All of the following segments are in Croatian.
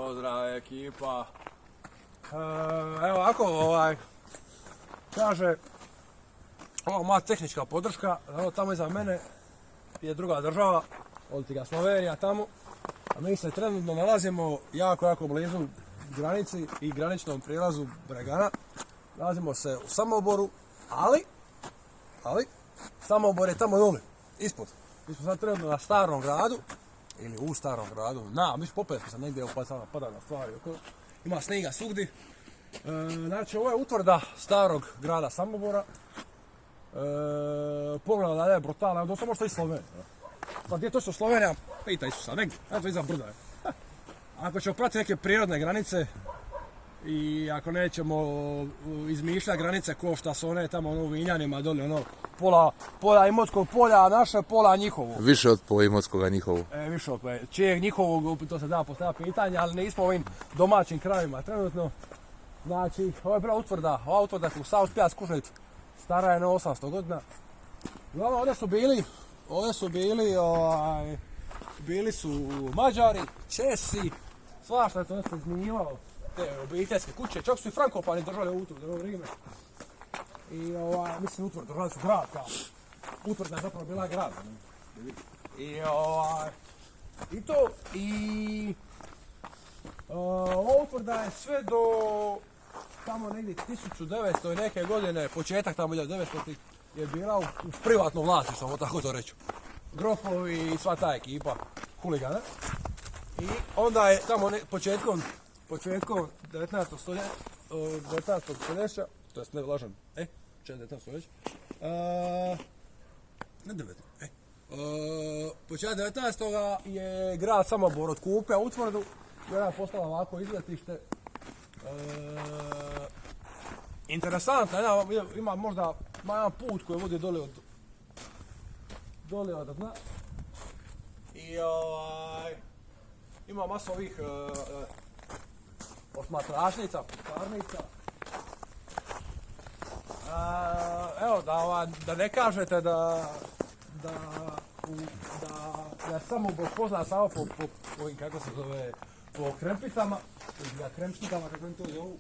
Pozdrav ekipa. Evo ovako, kaže, ovo moja tehnička podrška, evo tamo iza mene je druga država, Oltiga Slovenija tamo, a mi se trenutno nalazimo jako blizu granici i graničnom prijelazu Bregana. Nalazimo se u Samoboru, ali Samobor je tamo dole, ispod. Mi smo sad trenutno na Starom gradu, ili u Starom gradu, mi smo popet smo se negdje pada na stvari, ima snijega svugdje. Znači ovo je utvrda Starog grada Samobora. Pogleda da je brutalno, evo samo što je Slovenija. Pa gdje je točno Slovenija? Pitaj su sad negdje, evo to iza brda je. Ako ćemo pratiti neke prirodne granice i ako nećemo izmišljati granice ko šta su one tamo u Vinjanima dole, pola Imotskog polja naše, pola njihovo. Više od pola Imotskoga njihovo. Više od čijeg njihovog, to se da postavlja pitanje, ali nismo ovim domaćim krajima trenutno. Znači, ovo je bila utvrda, ova utvrda u South Pija skušnit, stara je na 800 godina. Uglavnom, bili su Mađari, Česi, svašta je to nešto izminjivalo, te obiteljske kuće, čak su i Frankopani držali utvrdu u vrijeme. I mislim utvrdu, držali su grad kao, utvrda je zapravo bila grad. Ova utvrda je sve do tamo negdje 1900 i neke godine, početak tamo 1900 je bila u privatnom vlasništvu, tako to reću. Grofovi i sva ta ekipa huligana. I onda je tamo početkom 19. stoljeća, to jest ne lažem, 19. stoljeća, početak 19. je grad Samobor otkupio utvrdu i ona je postala ovako izletište. Interesantno, ima možda jedan put koji vodi dole od dna i ima masu ovih osmatračnica, putarnica. Evo, da ne kažete da je Samobor poznat samo po ovim, kako se zove, po krempicama, kremšnikama, kako im to zovu.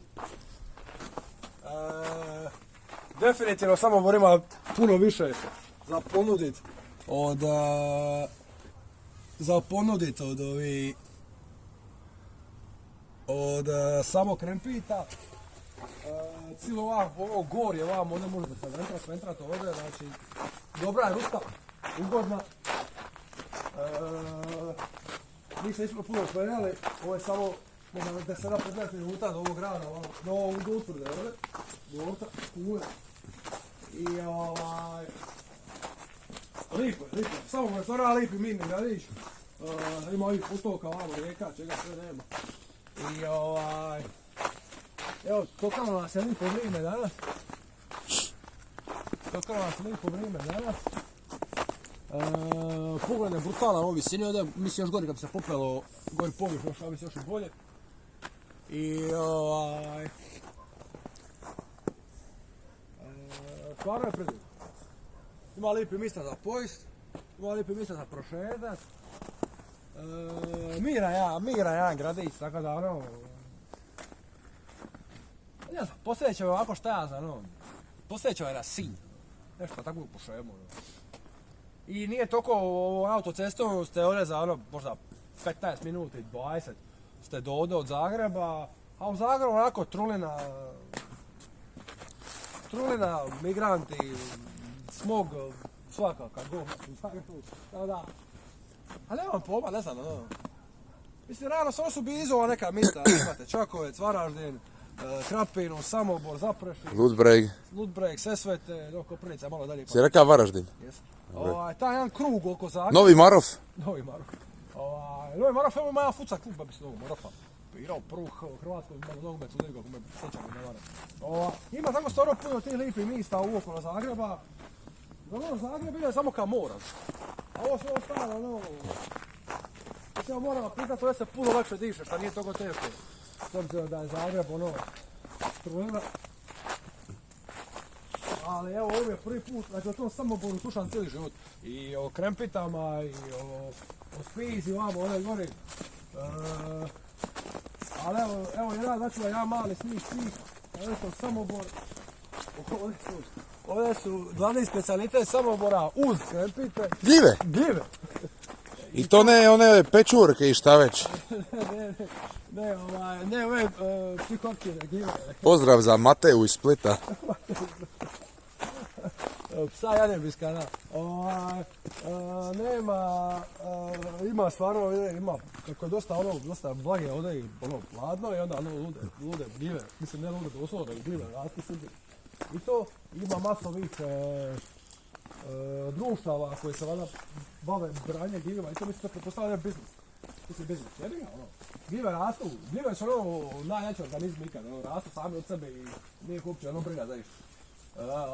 Definitivno Samobor ima puno više za ponudit od samo krempita. Cijelo ovo gorje ovamo, ovdje možete se ventrati ovdje, znači dobra je ruska, ugodna. Nisam ispravo puno spomenuli, ovo je samo možda 10-15 minuta do ovog grada, do ovog utvrde ovdje, do ovdje, kule. I lipo je, samo me stvara lipi mirni gradić, ima ovih putoka, ovamo, rijeka, čega sve nema. I evo, totalno nas je lipo vrijeme danas. Pogled je brutalan u visini ovdje, mislim još gori kad bi se popelo gori površ, možda bi se još i bolje. I stvarno je predivno. Ima lipi mjesta za pojist, ima lipi mjesta za prošetat. Miran jedan gradić, tako da ne znam, posjeće me ovako šta ja znam, posjeće me na Sinj, nešto tako po šemu. I nije toliko autocestom, ste ovdje za možda 15 minuta i 20 ste do ovdje od Zagreba, a u Zagrebu onako trulina, migranti, smog, svakakav god u Zagrebu, tako da. Ali nemam pojma, ne znam, mislim, realno samo su blizu neka mjesta, imate Čakovec, Varaždin, Krapinu, Samobor, Zaprešić, Ludbreg, Sesvete, do Koprivnice, malo dalje. Si rekao Varaždin? Jesam. Taj jedan krug oko Zagreba. Novi Marof? Novi Marof, evo ima jedan futsal klub, bi se Novog Marofa. Igrao prvu Hrvatsku nogometnu ligu, ako me sjećam ne varam. Ima tako stvarno puno tih lijepih mjesta okolo Zagreba. Zagreb ide samo ka mora. A ovo sve ostalo, mislim, moram pitati, ovdje se puno lakše diše, šta nije toliko teško. S obzirom da je Zagreb, strujena. Ali evo, ovo je prvi put, znači o tom Samoboru slušam cijeli život. I o krempitama, i o spizi, ovamo, ovdje gori. Ali evo jedan znači jedan mali svih, ovdje su Samobor, ovdje su glavni specijalitet Samobora uz krempite, Gljive! gljive. I to ne one pečurke i šta već. Ne ove psihotkine gljive. Pozdrav za Mateju iz Splita. Psa janebiska, da. Nema, ima stvarno, ima, kako je dosta blage ovdje i hladno i onda lude gljive, mislim ne lude doslovno, nego gljive rastu svugdje. I to ima masu ovih društava koje se valjda bave branjem gljiva i to mislim da pretpostavlja biznis. Mislim biznis, jebi ga, gljive rastu, gljive su najjači organizmi ikad, rastu sami od sebe i nije uopće briga za ih.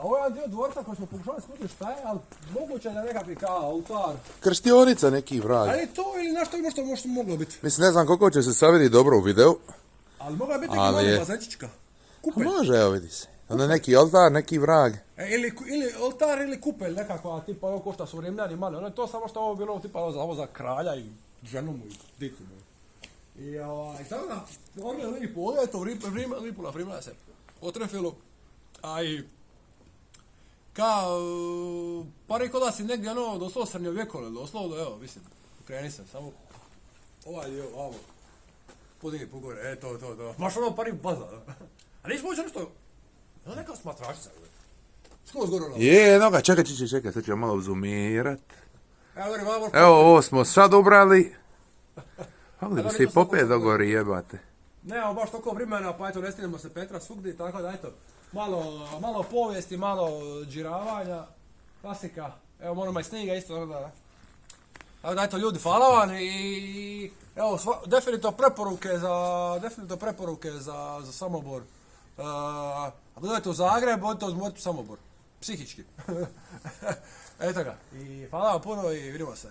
Ovo je jedan dio dvorca koji smo pokušali skuti šta je, ali moguće da je nekakvi kao oltar. Krstionica neki vrag. Ali to ili nešto možda moglo biti. Mislim, ne znam koliko će se savjeti dobro u videu. Ali mogla biti neki Ali mali je- bazenčićka. Kupelj. Može, evo vidi se. Onda neki oltar, neki vrag. Ili oltar ili kupelj nekakva, tipa ovo ko šta su Rimljani imali. Ono je to samo što ovo bilo tipa ovo za kralja i ženu mu i dicu mu. I tako da, ovdje lipo, ovdje je to lipo na Rimljana se potrefilo. A i kao, pari kod da si negdje doslovno srednjovjekovne, doslovno, evo, mislim, kreni se, samo ovaj dio, ovo, podigni pogore, to, baš pari baza, a nismo uopće nešto, neka smatračica, skoro zgoro na ovo. Je, no ga, čekaj, sad ćemo malo zoomirat. Evo, gore, malo Evo, ovo smo sad ubrali. Mogli bi se i popet dogori jebate. nemamo baš toliko vremena, pa eto, ne stignemo se Petra svugdje, tako da eto, malo povijesti, malo džiravanja, klasika, evo moramo i snijega isto, tako da. Tako da eto ljudi, hvala vam i evo, definitivno preporuke za Samobor. Ako dođete u Zagreb, odite uzmoriti u Samobor, psihički. Eto ga, i hvala vam puno i vidimo se.